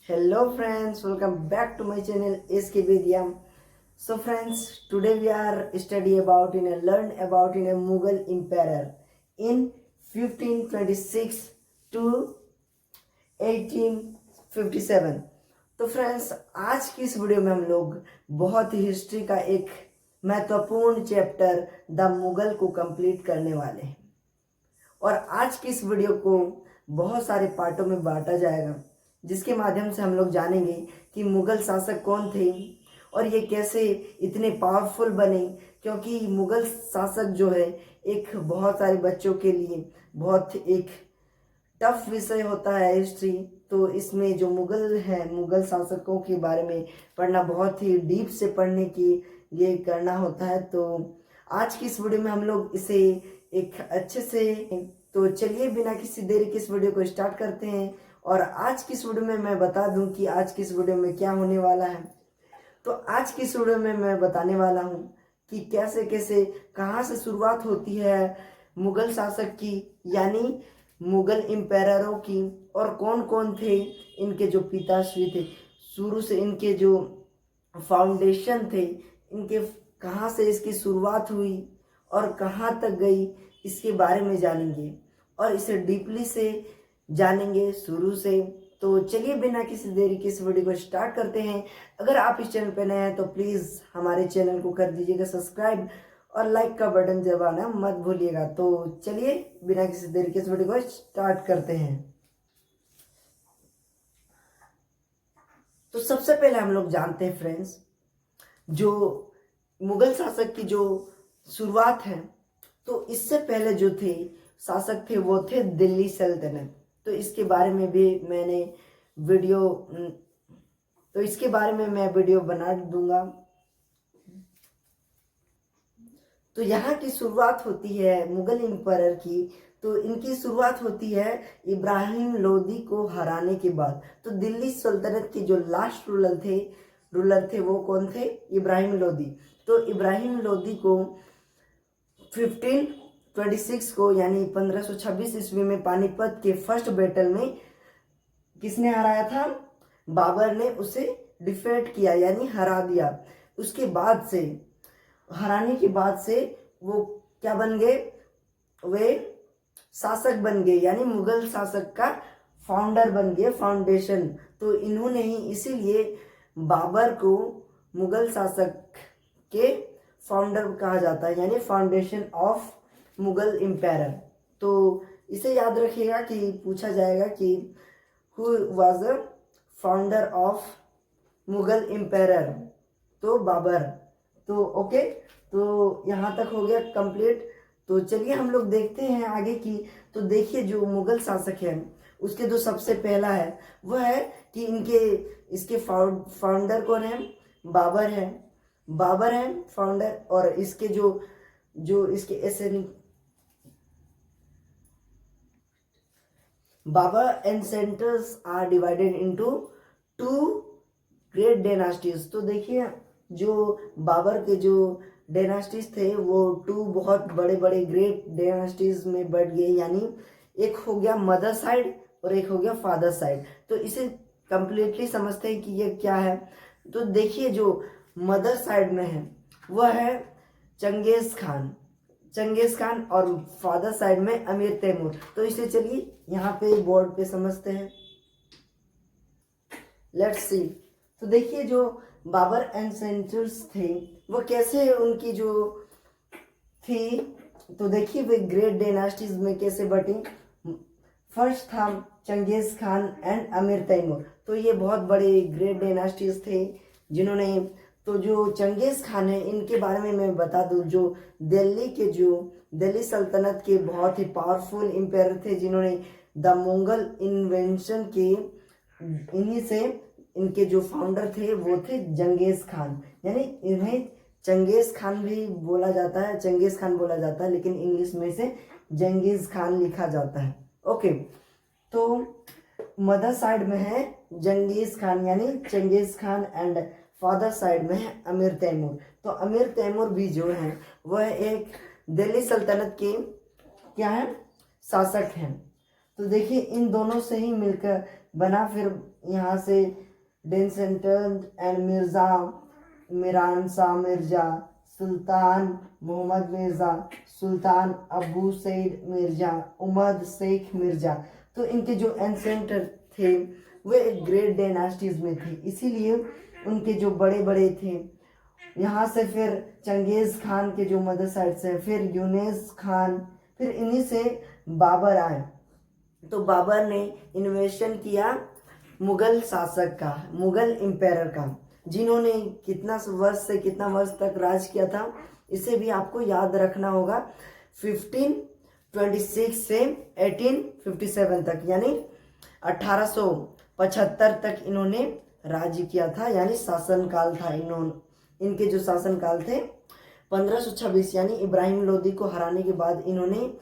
Hello friends, welcome back to my channel SK Vidyam. So friends, today we are study about learn about a Mughal emperor in 1526 to 1857. तो friends आज की इस video में हम लोग बहुत ही history का एक महत्वपूर्ण चैप्टर द मुगल को कंप्लीट करने वाले हैं और आज की इस वीडियो को बहुत सारे पार्टों में बांटा जाएगा जिसके माध्यम से हम लोग जानेंगे कि मुगल शासक कौन थे और ये कैसे इतने पावरफुल बने, क्योंकि मुगल शासक जो है एक बहुत सारे बच्चों के लिए बहुत एक टफ विषय होता है हिस्ट्री। तो इसमें जो मुगल है, मुगल शासकों के बारे में पढ़ना बहुत ही डीप से पढ़ने के लिए करना होता है। तो आज की इस वीडियो में हम लोग इसे एक अच्छे से, तो चलिए बिना किसी देरी के इस वीडियो को स्टार्ट करते हैं। और आज की इस वीडियो में मैं बता दूं कि आज की इस वीडियो में क्या होने वाला है। तो आज की इस वीडियो में मैं बताने वाला हूं कि कैसे कैसे कहां से शुरुआत होती है मुगल शासक की, यानी मुगल एम्पायरों की, और कौन कौन थे इनके जो पिताश्री थे, शुरू से इनके जो फाउंडेशन थे, इनके कहाँ से इसकी शुरुआत हुई और कहाँ तक गई, इसके बारे में जानेंगे और इसे डीपली से जानेंगे शुरू से। तो चलिए बिना किसी देरी के इस वीडियो को स्टार्ट करते हैं। अगर आप इस चैनल पर नए हैं तो प्लीज़ हमारे चैनल को कर दीजिएगा सब्सक्राइब और लाइक का बटन दबाना मत भूलिएगा। तो चलिए बिना किसी देरी के इस वीडियो को स्टार्ट करते हैं। तो सबसे पहले हम लोग जानते हैं फ्रेंड्स, जो मुगल शासक की जो शुरुआत है, तो इससे पहले जो थे शासक थे वो थे दिल्ली सल्तनत। तो इसके बारे में भी मैंने वीडियो, तो इसके बारे में मैं वीडियो बना दूंगा। तो यहाँ की शुरुआत होती है मुगल एम्पायर की, तो इनकी शुरुआत होती है इब्राहिम लोदी को हराने के बाद। तो दिल्ली सल्तनत के जो लास्ट रूलर थे वो कौन थे? इब्राहिम लोदी। तो इब्राहिम लोदी को 1526 को यानी 1526 ईस्वी में पानीपत के फर्स्ट बैटल में किसने हराया था? बाबर ने उसे डिफेट किया यानी हरा दिया। उसके बाद से, हराने के बाद से वो क्या बन गए? वे शासक बन गए, यानी मुगल शासक का फाउंडर बन गए, फाउंडेशन। तो इन्होंने ही, इसीलिए बाबर को मुगल शासक के फाउंडर कहा जाता है, यानी फाउंडेशन ऑफ मुगल एम्पायर। तो इसे याद रखिएगा कि पूछा जाएगा कि who was the founder of Mughal empire? तो बाबर। तो ओके, तो यहाँ तक हो गया कंप्लीट। तो चलिए हम लोग देखते हैं आगे की। तो देखिए जो मुगल शासक है उसके जो सबसे पहला है वह है कि इसके फाउंडर कौन है? बाबर है। बाबर है फाउंडर। और इसके जो इसके Babur ancestors are divided into 2 great dynasties. तो देखिए जो बाबर के जो डायनास्टीज थे वो 2 बहुत बड़े बड़े ग्रेट डायनास्टीज में बढ़ गए, यानी एक हो गया मदर साइड और एक हो गया फादर साइड। तो इसे कंप्लीटली समझते हैं कि ये क्या है। तो देखिए जो मदर साइड में है वह है चंगेज खान और फादर साइड में अमीर तैमूर। तो इसे चलिए यहाँ पे बोर्ड पे समझते हैं। Let's see. तो देखिए जो बाबर एंसेस्टर्स थे वो कैसे, उनकी जो थी, तो देखिए वे ग्रेट डायनास्टीज में कैसे बटी। फर्स्ट था चंगेज खान एंड अमीर तैमूर। तो ये बहुत बड़े ग्रेट डायनास्टीज थे जिन्होंने, तो जो चंगेज खान है इनके बारे में मैं बता दूं, जो दिल्ली सल्तनत के बहुत ही पावरफुल एम्पायर थे जिन्होंने द मुगल इन्वेंशन के, इन्हीं से इनके जो फाउंडर थे वो थे चंगेज खान, यानी इन्हें चंगेज खान भी बोला जाता है, चंगेज खान बोला जाता है, लेकिन इंग्लिश में से चंगेज खान लिखा जाता है। ओके, तो मदर साइड में है चंगेज खान यानी Genghis Khan and father side में है अमीर तैमूर। तो अमीर तैमूर भी जो है वह एक दिल्ली सल्तनत के क्या है? शासक हैं। तो देखिए इन दोनों से ही मिलकर बना, फिर यहाँ से डेंसेंटन एंड मिर्ज़ा, मीरान शाह मिर्ज़ा, सुल्तान मोहम्मद मिर्ज़ा, सुल्तान अबू सईद मिर्ज़ा, उमद शेख मिर्ज़ा। तो इनके जो एंसेंटर थे वे एक ग्रेट डायनास्टीज में थे, इसीलिए उनके जो बड़े बड़े थे, यहाँ से फिर चंगेज़ खान के जो मदर साइड से, फिर यूनेस खान, फिर इन्हीं से बाबर आए। तो बाबर ने इन्वेशन किया मुगल शासक का, मुगल एम्पायर का, जिन्होंने कितना वर्ष से कितना वर्ष तक राज किया था, इसे भी आपको याद रखना होगा। 1526 से 1857 तक, यानी 1875 तक इन्होंने राज्य किया था, यानी शासनकाल था। इनके जो शासनकाल थे 1526, यानी इब्राहिम लोदी को हराने के बाद इन्होंने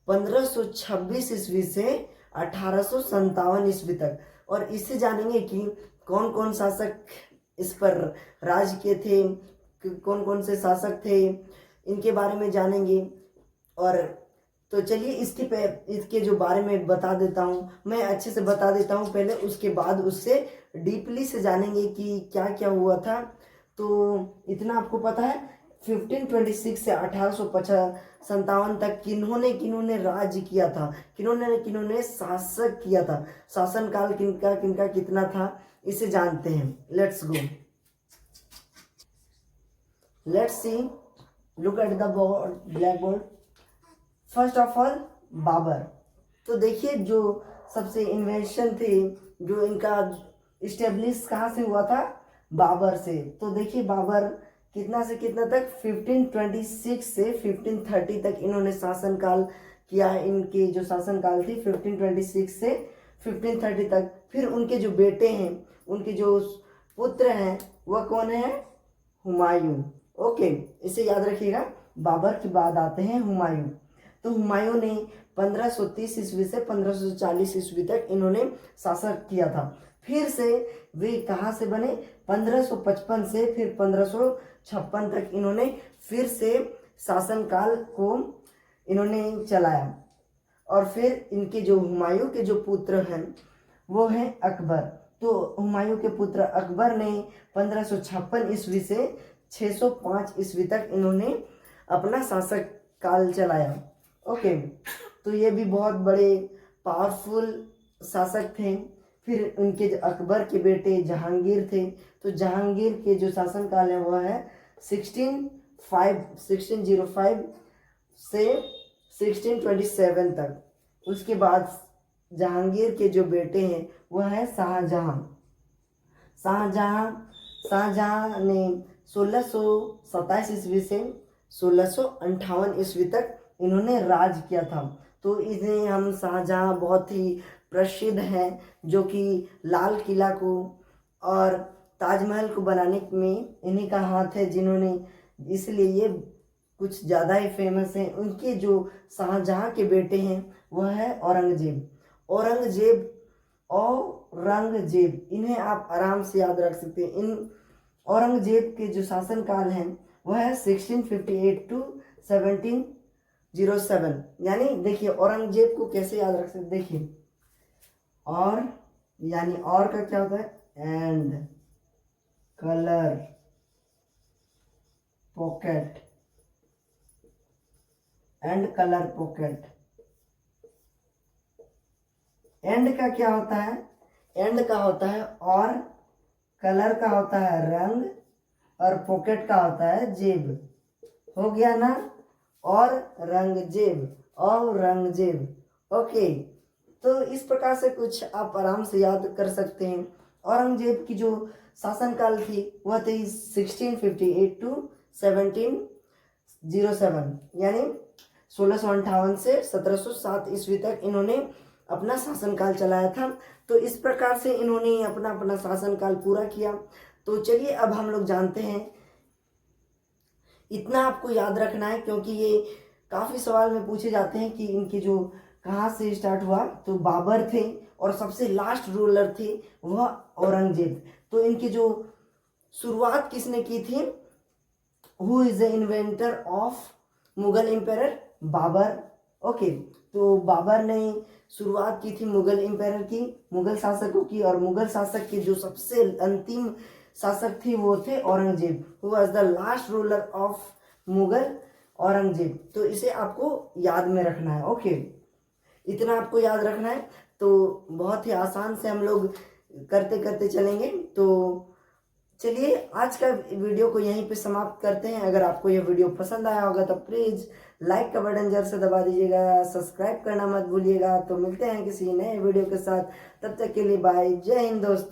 1526 ईस्वी से 1857 ईस्वी तक, और इससे जानेंगे कि कौन कौन शासक इस पर राज किए थे, कौन कौन से शासक थे, इनके बारे में जानेंगे। और तो चलिए इसके जो बारे में बता देता हूँ, मैं अच्छे से बता देता हूँ पहले, उसके बाद उससे डीपली से जानेंगे कि क्या क्या हुआ था। तो इतना आपको पता है 1526 से 1857 तक किन्होंने राज किया था, किन्होंने शासक किया था, शासनकाल किनका किनका कितना था, इसे जानते हैं। Let's go, let's see, look at the board, black board. First of all Babur. तो देखिए जो सबसे इन्वेंशन थे, जो इनका इस्टेब्लिश कहाँ से हुआ था, बाबर से। तो देखिए बाबर कितना से कितना तक, 1526 से 1530 तक इन्होंने शासनकाल किया। इनके जो शासनकाल थी 1526 से 1530 तक। फिर उनके जो बेटे हैं, उनके जो पुत्र हैं, वह कौन है, हुमायूं। ओके, इसे याद रखिएगा। बाबर के बाद आते हैं हुमायूं। तो हुमायूं ने 1530 ईस्वी से 1540 ईस्वी तक इन्होंने शासन किया था। फिर से वे कहाँ से बने, 1555 से फिर 1556 तक इन्होंने फिर से शासनकाल को इन्होंने चलाया। और फिर इनके जो हुमायूं के जो पुत्र हैं वो हैं अकबर। तो हुमायूं के पुत्र अकबर ने 1556 ईस्वी से 605 ईस्वी तक इन्होंने अपना शासक काल चलाया। ओके, तो ये भी बहुत बड़े पावरफुल शासक थे। फिर उनके अकबर के बेटे जहांगीर थे। तो जहांगीर के जो शासनकाल है वह है 1605 से 1627 तक। उसके बाद जहांगीर के जो बेटे हैं वह है शाहजहां। शाहजहां ने 1627 ईस्वी से 1658 ईस्वी तक इन्होंने राज किया था। तो इन्हें हम शाहजहां बहुत ही प्रसिद्ध हैं, जो कि लाल किला को और ताजमहल को बनाने में इन्हीं का हाथ है, जिन्होंने, इसलिए ये कुछ ज़्यादा ही फेमस हैं। उनके जो शाहजहां के बेटे हैं वह है औरंगजेब। औरंगजेब, इन्हें आप आराम से याद रख सकते हैं। इन औरंगजेब के जो शासनकाल है वह है 1658 टू 1707। यानी देखिए औरंगजेब को कैसे याद रख सकते, देखिए और, यानी और का क्या होता है, and colour pocket, and colour pocket. And का क्या होता है, एंड का होता है और, कलर का होता है रंग, और पॉकेट का होता है जेब। हो गया ना, और रंगजेब, औरंगजेब। ओके, तो इस प्रकार से कुछ आप आराम से याद कर सकते हैं। औरंगजेब की जो शासनकाल थी वह थी 1658 टू 1707, यानी 1658 से 1707 ईस्वी तक इन्होंने अपना शासनकाल चलाया था। तो इस प्रकार से इन्होंने अपना अपना शासनकाल पूरा किया। तो चलिए अब हम लोग जानते हैं, इतना आपको याद रखना है क्योंकि ये काफ़ी सवाल में पूछे जाते हैं कि इनके जो कहाँ से स्टार्ट हुआ। तो बाबर थे और सबसे लास्ट रूलर थे वह औरंगजेब। तो इनकी जो शुरुआत किसने की थी, who is the inventor of Mughal empire, Babur. Okay, तो बाबर ने शुरुआत की थी मुगल एम्पायर की, मुगल शासकों की। और मुगल शासक के जो सबसे अंतिम शासक थे वो थे Aurangzeb, who was the last ruler of Mughal, Aurangzeb. तो इसे आपको याद में रखना है। ओके, इतना आपको याद रखना है। तो बहुत ही आसान से हम लोग करते करते चलेंगे। तो चलिए आज का वीडियो को यहीं पे समाप्त करते हैं। अगर आपको यह वीडियो पसंद आया होगा तो प्लीज लाइक का बटन जल्द से दबा दीजिएगा, सब्सक्राइब करना मत भूलिएगा। तो मिलते हैं किसी नए वीडियो के साथ, तब तक के लिए बाय, जय हिंद दोस्तों।